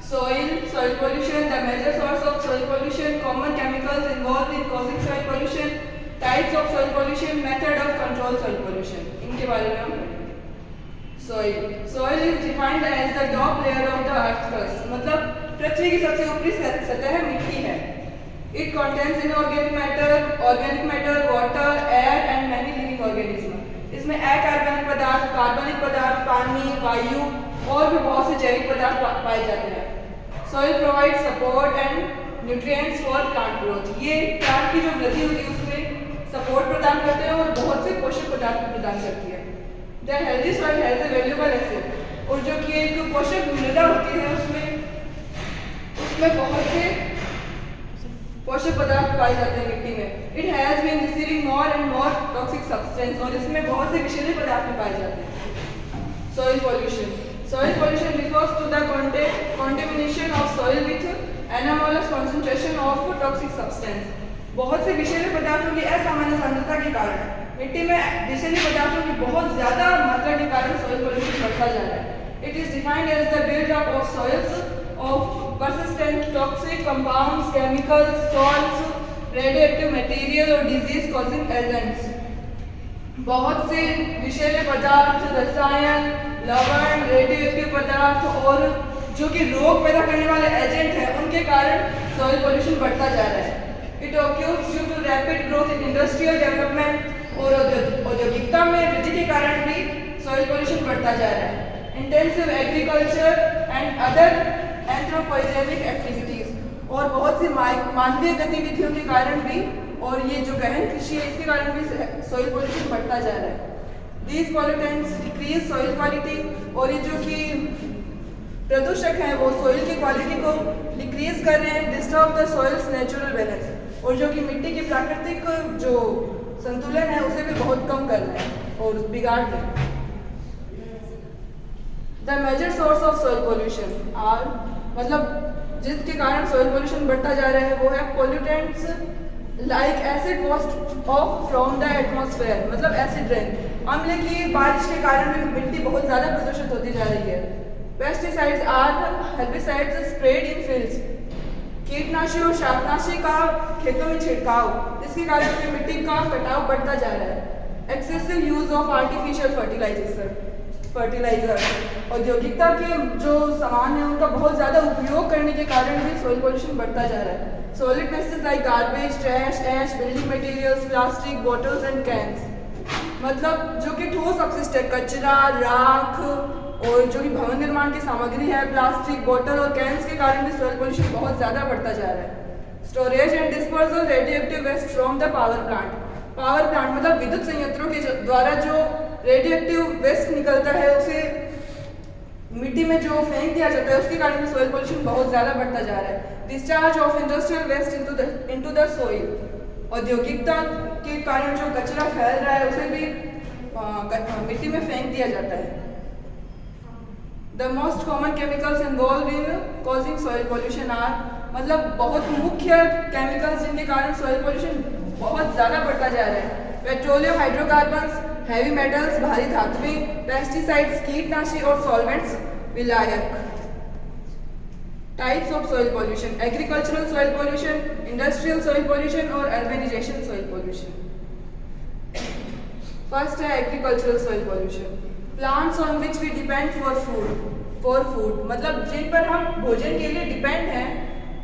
soil pollution, the major source of soil pollution, common chemicals involved in causing soil pollution, types of soil pollution, method of control soil pollution. इनके बारे में हम पढ़ेंगे. Soil is defined as the top layer of the earth's crust. मतलब पृथ्वी की सबसे ऊपरी सतह मिट्टी है. It contains inorganic matter, water, air and many living organisms. इसमें अकार्बनिक पदार्थ, कार्बनिक पदार्थ, पानी, वायु और भी बहुत से जैविक पदार्थ पाए जाते हैं. Soil provides support and nutrients for plant growth. ये प्लांट की जो वृद्धि होती है उसमें सपोर्ट प्रदान करते हैं और बहुत से पोषक पदार्थ प्रदान करती है. The healthy soil has a valuable asset. और जो कि एक पोषक मृदा होती है उसमें बहुत से पोषक पदार्थ पाए जाते हैं मिट्टी में. It has been receiving more and more toxic substance और इसमें बहुत से विषैले पदार्थ भी पाए जाते हैं. Soil pollution. Soil pollution refers to the contamination of soil with anomalous concentration of toxic substance. बहुत से विषैले पदार्थों की असामान्य सांद्रता के कारण मिट्टी में विषैले पदार्थों की बहुत ज्यादा मात्रा के कारण soil pollution बढ़ता जा रहा है. It is defined as the build-up of soils of persistent toxic compounds, chemicals, salts, radioactive material और disease causing agents. बहुत से विषैले पदार्थ, रसायन, लवण, रेडियोएक्टिव पदार्थ और जो कि रोग पैदा करने वाले एजेंट हैं उनके कारण सॉइल पोल्यूशन बढ़ता जा रहा है. It occurs due to rapid growth in industrial development और औद्योगिकता में वृद्धि के कारण भी सॉइल पोल्यूशन बढ़ता जा रहा है. Intensive agriculture and other anthropogenic activities और बहुत सी मानवीय गतिविधियों के कारण भी और ये जो गहन कृषि है इसके कारण भी सॉइल पोल्यूशन बढ़ता जा रहा है. These pollutants decrease soil quality और ये जो कि प्रदूषक हैं वो सोइल की क्वालिटी को डिक्रीज कर रहे हैं. Disturb the soils natural balance और जो कि मिट्टी की प्राकृतिक जो संतुलन है उसे भी बहुत कम कर रहे हैं और बिगाड़ रहे हैं. The major source of soil pollution are मतलब जिसके कारण सोइल पोल्यूशन बढ़ता जा रहा है वो है pollutants like acid wash off from the atmosphere मतलब एसिड रेन. अम्ल की बारिश के कारण भी मिट्टी बहुत ज़्यादा प्रदूषित होती जा रही है. Pesticides or herbicides spread in fields. कीटनाशी और शाकनाशी का खेतों में छिड़काव इसके कारण भी मिट्टी का कटाव बढ़ता जा रहा है. Excessive use of artificial fertiliser औद्योगिकता के जो सामान है उनका बहुत ज़्यादा उपयोग करने के कारण भी सॉइल पोल्यूशन बढ़ता जा रहा है. Solid wastes like garbage, trash, ash, building materials, plastic, bottles and cans. मतलब जो कि ठोस अपशिष्ट है, कचरा, राख और जो कि भवन निर्माण की सामग्री है, प्लास्टिक, बोतल और कैंस के कारण भी सॉइल पोल्यूशन बहुत ज़्यादा बढ़ता जा रहा है. Storage and disposal radioactive waste from the power plant मतलब विद्युत संयंत्रों के द्वारा जो रेडियोएक्टिव वेस्ट निकलता है उसे मिट्टी में जो फेंक दिया जाता है उसके कारण भी सॉइल पोल्यूशन बहुत ज़्यादा बढ़ता जा रहा है. Discharge of industrial waste into the soil औद्योगिकता के कारण जो कचरा फैल रहा है उसे भी मिट्टी में फेंक दिया जाता है. The most common chemicals involve in causing soil pollution are मतलब बहुत मुख्य केमिकल्स जिनके कारण सॉइल पोल्यूशन बहुत ज़्यादा बढ़ता जा रहा है. पेट्रोलियम, हाइड्रोकार्बन्स, हैवी मेटल्स, भारी धातुएं, पेस्टिसाइड्स, कीटनाशी और सॉल्वेंट्स, विलायक. Types of soil pollution agricultural soil pollution, industrial soil pollution और अर्बनाइजेशन सॉइल पोल्यूशन. फर्स्ट है agricultural soil pollution. Plants on which we depend for food मतलब जिन पर हम भोजन के लिए डिपेंड हैं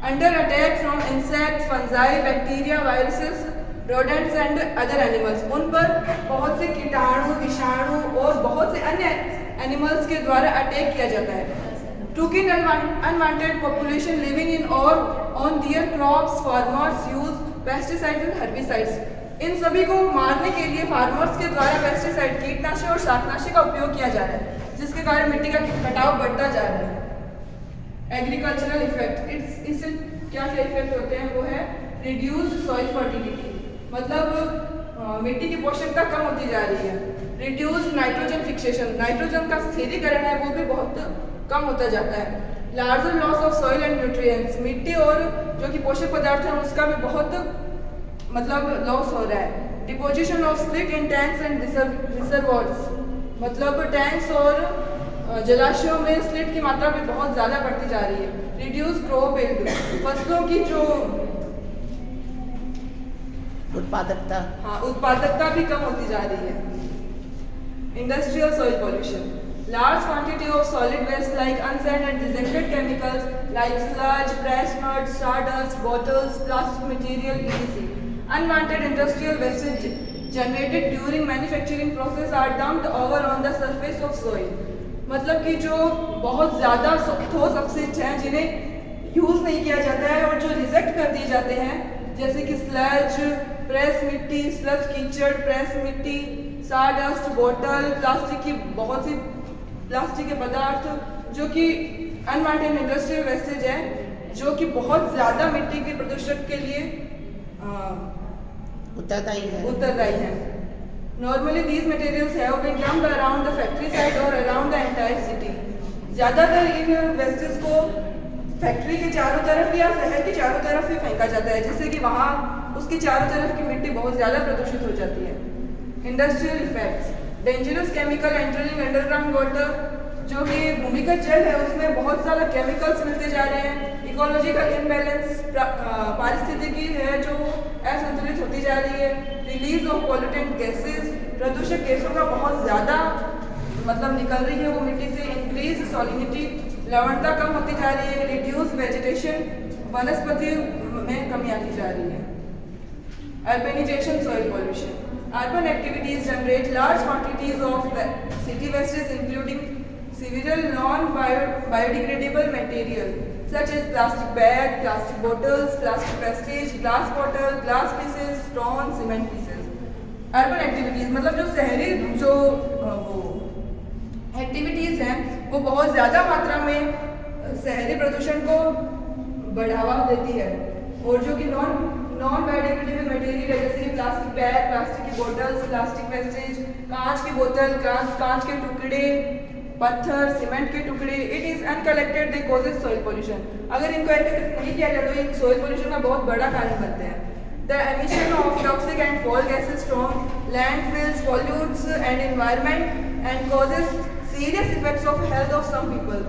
under attack from insect, fungi, bacteria, viruses, rodents and other animals. उन पर बहुत से कीटाणु, विषाणु और बहुत से अन्य एनिमल्स के द्वारा अटैक किया जाता है. To kill unwanted population living in or on their crops, farmers use pesticides and herbicides. इन सभी को मारने के लिए फार्मर्स के द्वारा पेस्टिसाइड, कीटनाशी और शाकनाशी का उपयोग किया जा रहा है जिसके कारण मिट्टी का कटाव बढ़ता जा रहा है. एग्रीकल्चरल इफेक्ट इससे क्या क्या इफेक्ट होते हैं वो है रिड्यूस्ड सॉइल फर्टिलिटी मतलब मिट्टी की पोषकता कम होती जा रही है. रिड्यूस्ड नाइट्रोजन फिक्सेशन नाइट्रोजन का स्थिरीकरण है वो भी बहुत कम होता जाता है. Larger loss of soil and nutrients मिट्टी और जो कि पोषक पदार्थ हैं उसका भी बहुत मतलब लॉस हो रहा है. Deposition of split in tanks and reservoirs मतलब टैंक्स और जलाशयों में स्लिट की मात्रा भी बहुत ज़्यादा बढ़ती जा रही है। रिड्यूस क्रॉप यील्ड, फसलों की जो उत्पादकता भी कम होती जा रही है। Industrial soil pollution, large quantity of solid waste like unsaid and rejected chemicals like sludge, pressed mud, sawdust, bottles, plastic material, etc. Unwanted industrial wastes generated during manufacturing process are dumped over on the surface of soil. मतलब कि जो बहुत ज़्यादा ठोस अपशिष्ट हैं जिन्हें use नहीं किया जाता है और जो रिजेक्ट कर दिए जाते हैं, जैसे कि स्लज, प्रेस मिट्टी, स्लज कीचड़, प्रेस मिट्टी, साडस्ट, बोतल, प्लास्टिक की बहुत सी प्लास्टिक के पदार्थ जो कि अनवांटेड इंडस्ट्रियल वेस्टेज है, जो कि बहुत ज़्यादा मिट्टी के प्रदूषण के लिए उत्तरदायी है। Normally these materials have been dumped around the factory site or around the entire city. ज़्यादातर इन वेस्टेज को फैक्ट्री के चारों तरफ या शहर के चारों तरफ ही फेंका जाता है, जिससे कि वहाँ उसके चारों तरफ की मिट्टी बहुत ज़्यादा प्रदूषित हो जाती है। Industrial effects, dangerous chemical entering underground water, जो कि भूमिगत जल है उसमें बहुत सारा केमिकल्स मिलते जा रहे हैं। इकोलॉजिकल इम्बैलेंस, पारिस्थितिकी है जो असंतुलित होती जा रही है। रिलीज ऑफ पॉल्यूटेंट गैसेस, प्रदूषक गैसों का बहुत ज़्यादा मतलब निकल रही है वो मिट्टी से। इंक्रीज सॉलिनिटी, लवणता कम होती जा रही है। रिड्यूस वेजिटेशन, वनस्पति में कमी आती जा रही है। Urbanisation soil pollution, urban activities generate large quantities of city wastes including several non-biodegradable materials such as plastic bags, plastic bottles, plastic wastage, glass bottle, glass pieces, stone, cement pieces. Urban activities मतलब जो शहरी जो activities हैं वो बहुत ज़्यादा मात्रा में शहरी प्रदूषण को बढ़ावा देती है, और जो कि नॉन बायोडिग्रेडेबल मटेरियल है जैसे कि प्लास्टिक बैग, प्लास्टिक की बोतल्स, प्लास्टिक वेस्टेज, कांच की बोतल, कांच के टुकड़े, पत्थर, सीमेंट के टुकड़े, it is uncollected they causes soil pollution. अगर इनको एकत्रित नहीं किया जाए तो ये सॉइल पॉल्यूशन का बहुत बड़ा कारण बनते हैं। The emission of toxic and foul gases from landfills pollutes and environment and causes serious effects of health of some people.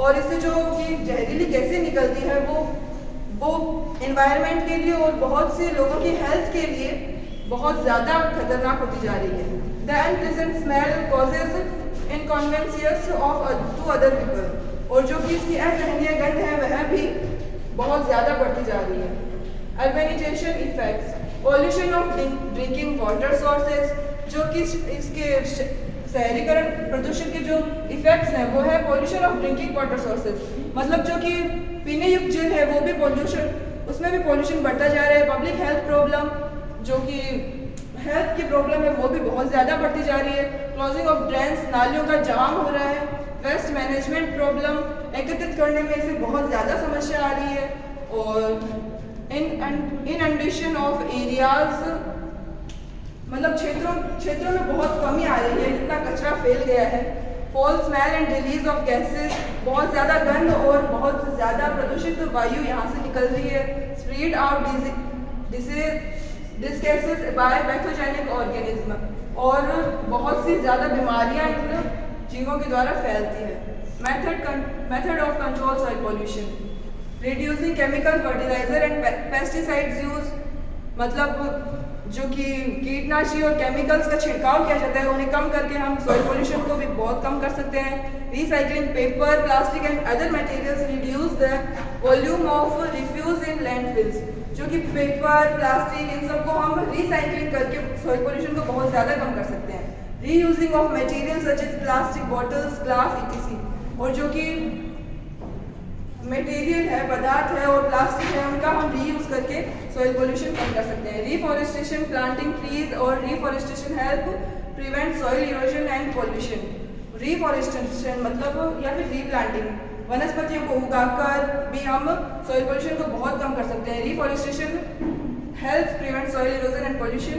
और इससे जो कि जहरीली गैसें निकलती है वो एनवायरनमेंट के लिए और बहुत से लोगों की हेल्थ के लिए बहुत ज़्यादा खतरनाक होती जा रही है। The unpleasant smell causes inconvenience to other people, और जो कि इसकी असहनीय गंध है वह भी बहुत ज़्यादा बढ़ती जा रही है। Urbanisation effects, pollution of drinking water sources, जो कि इसके शहरीकरण प्रदूषण के जो इफेक्ट्स हैं वो है pollution of drinking water sources, मतलब जो कि पीने युक्त जल है वो भी पॉल्यूशन, उसमें भी पॉल्यूशन बढ़ता जा रहा है। पब्लिक हेल्थ प्रॉब्लम, जो कि हेल्थ की प्रॉब्लम है वो भी बहुत ज़्यादा बढ़ती जा रही है। क्लोजिंग ऑफ ड्रेन्स, नालियों का जाम हो रहा है। वेस्ट मैनेजमेंट प्रॉब्लम, एकत्रित करने में इसे बहुत ज़्यादा समस्या आ रही है। और इनंडेशन ऑफ एरियाज, मतलब क्षेत्रों में बहुत कमी आ रही है, इतना कचरा फैल गया है। Fall smell and release of gases, बहुत ज़्यादा गंध और बहुत ज़्यादा प्रदूषित वायु यहाँ से निकल रही है। Spread out diseases by pathogenic organism, और बहुत सी ज़्यादा बीमारियाँ इन जीवों के द्वारा फैलती है। Method of control soil pollution, reducing chemical fertiliser and pesticides use, मतलब जो कि कीटनाशी और केमिकल्स का छिड़काव किया जाता है उन्हें कम करके हम सॉइल पॉल्यूशन को भी बहुत कम कर सकते हैं। Recycling paper, plastic and other materials reduce the volume of refuge in landfills, जो कि पेपर, प्लास्टिक, इन सबको हम रिसाइकलिंग करके सॉइल पॉल्यूशन को बहुत ज़्यादा कम कर सकते हैं। Reusing of material such as plastic bottles, glass etc, और जो कि मटेरियल है, पदार्थ है और प्लास्टिक है उनका हम रीयूज करके सॉइल पॉल्यूशन कम कर सकते हैं। रिफॉरेस्टेशन, प्लांटिंग ट्रीज और reforestation help prevent soil erosion and pollution. Reforestation मतलब या फिर रीप्लांटिंग, वनस्पतियों को उगाकर भी हम सॉइल पॉल्यूशन को बहुत कम कर सकते हैं। Reforestation help prevent soil erosion and pollution.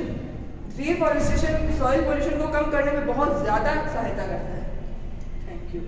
Reforestation soil pollution को कम करने में बहुत ज़्यादा सहायता करता है। Thank you.